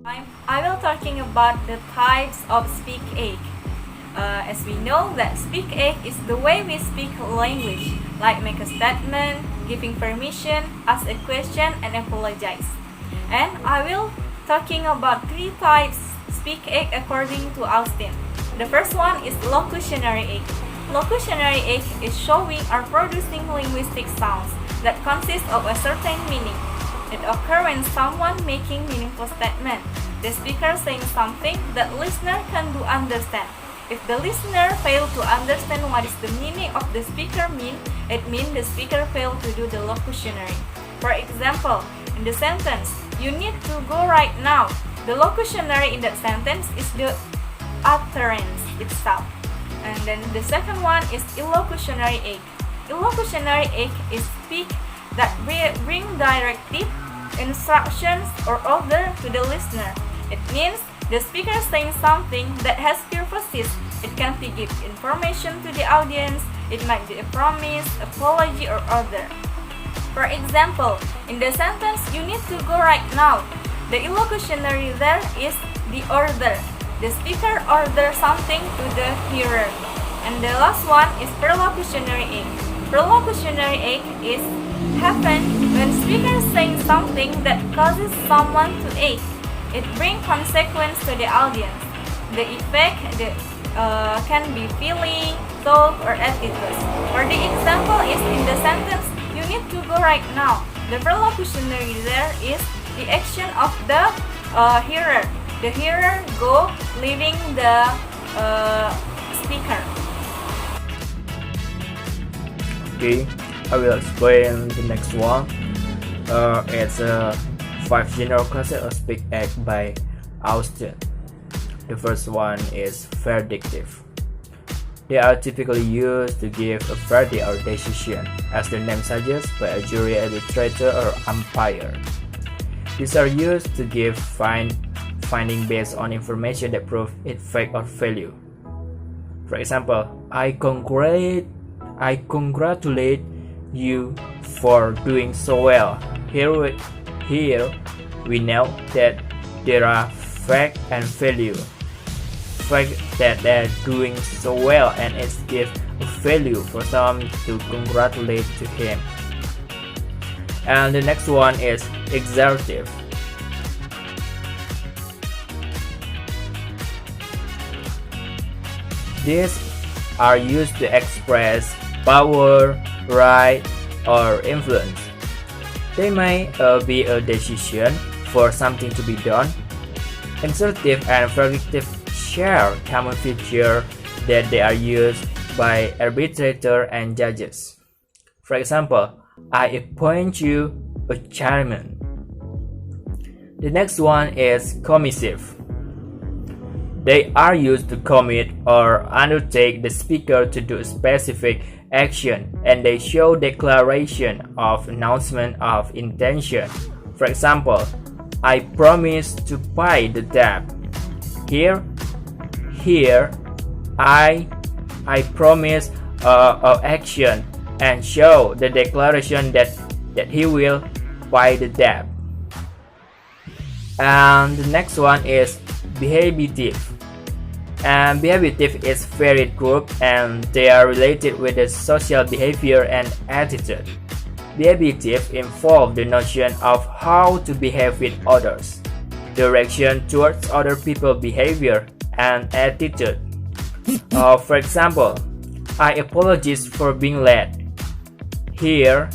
I will talking about the types of speak ache. As we know that speak ache is the way we speak language, like make a statement, giving permission, ask a question, and apologize. And I will talking about three types speak ache according to Austin. The first one is locutionary ache. Locutionary ache is showing or producing linguistic sounds that consist of a certain meaning. It occurs when someone making meaningful statement. The speaker saying something that listener can do understand. If the listener fail to understand what is the meaning of the speaker mean, it means the speaker failed to do the locutionary. For example, in the sentence, "You need to go right now," the locutionary in that sentence is the utterance itself. And then the second one is illocutionary ache. Illocutionary ache is speak that bring directive, instructions, or order to the listener. It means the speaker saying something that has purposes. It can be give information to the audience. It might be a promise, apology, or order. For example, in the sentence, "You need to go right now," the illocutionary there is the order. The speaker orders something to the hearer. And the last one is perlocutionary ache. Perlocutionary ache is happen when speaker saying something that causes someone to ache. It brings consequence to the audience. The effect can be feeling, thought, or attitudes. For the example is in the sentence, "You need to go right now." The perlocutionary there is the action of the hearer. The hearer go leaving the speaker. Okay, I will explain the next one. It's 5 general classes of speak ache by Austin. The first one is verdictive. They are typically used to give a verdict or decision, as the name suggests, by a jury, arbitrator, or umpire. These are used to give finding based on information that prove its fact or value. For example, I congratulate you for doing so well. Here we know that there are fact and value. Fact that they're doing so well, and it gives a value for some to congratulate to him. And the next one is exertive. These are used to express power, right, or influence. They may be a decision for something to be done. Assertive and verdictive share common feature that they are used by arbitrator and judges. For example, I appoint you a chairman. The next one is commissive. They are used to commit or undertake the speaker to do a specific action, and they show declaration of announcement of intention. For example, I promise to pay the debt. Here, I promise action and show the declaration that he will pay the debt. And the next one is behaviative. And behaviative is varied group, and they are related with the social behavior and attitude. Behaviative involve the notion of how to behave with others, direction towards other people's behavior, and attitude. For example, I apologize for being late. Here,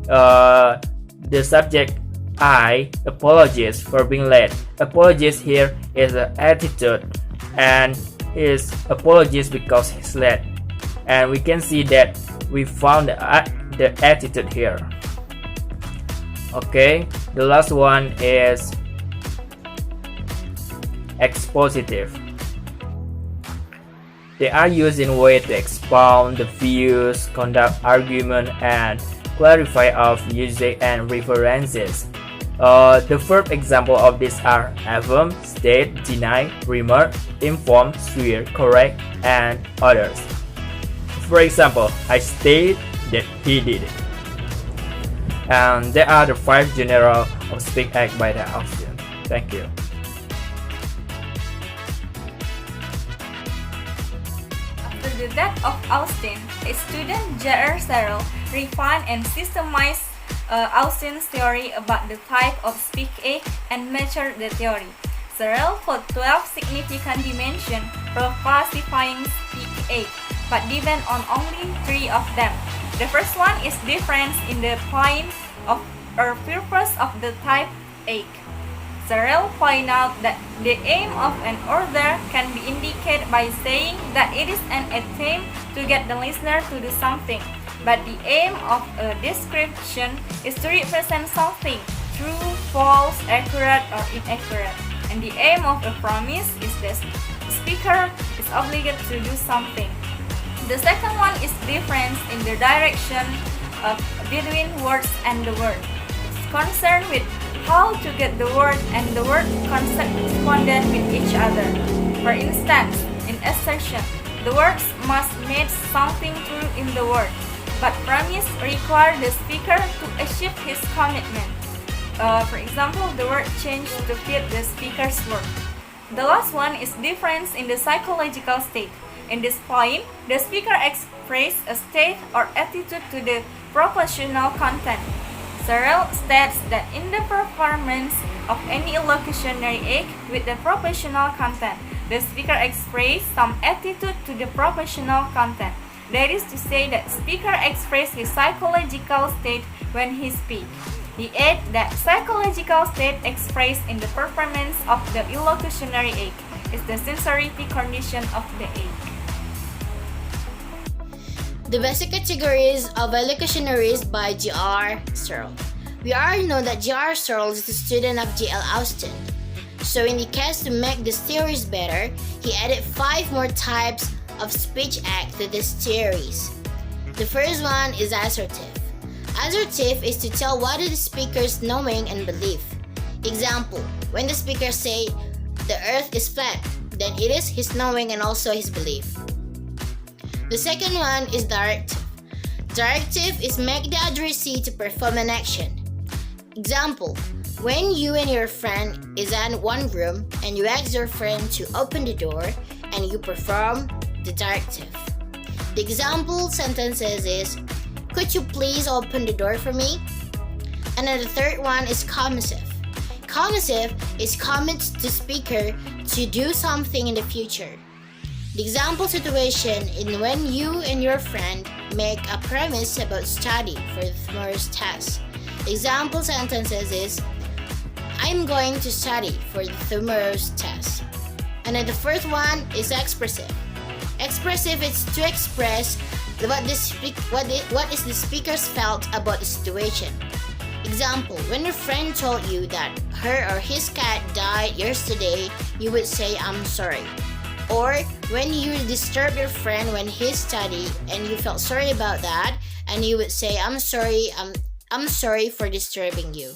the subject I apologize for being late. Apologize here is an attitude, and his apologies because he's late. And we can see that we found the attitude here. Okay, the last one is expositive. They are used in a way to expound the views, conduct argument, and clarify of usage and references. The first example of these are affirm, state, deny, remark, inform, swear, correct, and others. For example, I state that he did it. And there are the 5 general of speak act by the Austin. Thank you. the death of Austin, a student J.R. Searle refined and systemized Austin's theory about the type of speak ache and matured the theory. Searle found 12 significant dimensions for classifying speak ache, but depend on only 3 of them. The first one is difference in the point of or purpose of the type ache. Searle point out that the aim of an order can be indicated by saying that it is an attempt to get the listener to do something, but the aim of a description is to represent something, true, false, accurate, or inaccurate. And the aim of a promise is that the speaker is obligated to do something. The second one is difference in the direction between words and the word. It's concerned with how to get the word and the word correspondent with each other. For instance, in assertion, the words must match something true in the word, but promise require the speaker to achieve his commitment. For example, the word change to fit the speaker's word. The last one is difference in the psychological state. In this point, the speaker expresses a state or attitude to the propositional content. Searle states that in the performance of any illocutionary act with the propositional content, the speaker expresses some attitude to the propositional content. That is to say that speaker expresses his psychological state when he speaks. He adds that psychological state expressed in the performance of the illocutionary act is the sincerity condition of the act. The basic categories of elocutionaries by J.R. Searle. We already know that J.R. Searle is a student of J.L. Austin. So in the case to make these theories better, he added 5 more types of speech act to these theories. The first one is assertive. Assertive is to tell what is the speaker's knowing and belief. Example, when the speaker say the earth is flat, then it is his knowing and also his belief. The second one is directive. Directive is make the addressee to perform an action. Example, when you and your friend is in one room and you ask your friend to open the door and you perform the directive. The example sentences is, could you please open the door for me? And then the third one is commissive. Commissive is commit the speaker to do something in the future. The example situation is when you and your friend make a promise about study for tomorrow's test. Example sentences is, I'm going to study for tomorrow's test. And then the fourth one is expressive. Expressive is to express what is the speaker's felt about the situation. Example, when your friend told you that her or his cat died yesterday, you would say, I'm sorry. Or when you disturb your friend when he studied and you felt sorry about that, and you would say, I'm sorry for disturbing you.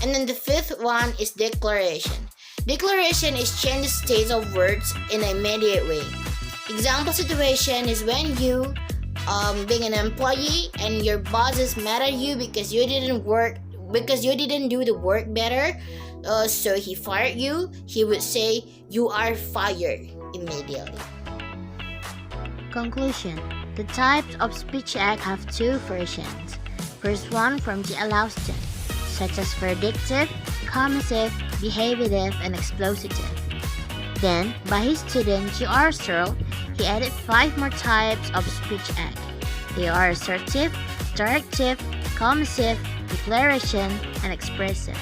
And then the fifth one is declaration. Declaration is change the state of words in an immediate way. Example situation is when you being an employee and your boss is mad at you because you didn't do the work better, so he fired you. He would say, you are fired immediately. Conclusion. The types of speech act have 2 versions. First one from J.L. Austin, such as verdictive, commissive, behaviative, and explosive. Then, by his student J.R. Searle, he added 5 more types of speech act. They are assertive, directive, commissive, declaration, and expressive.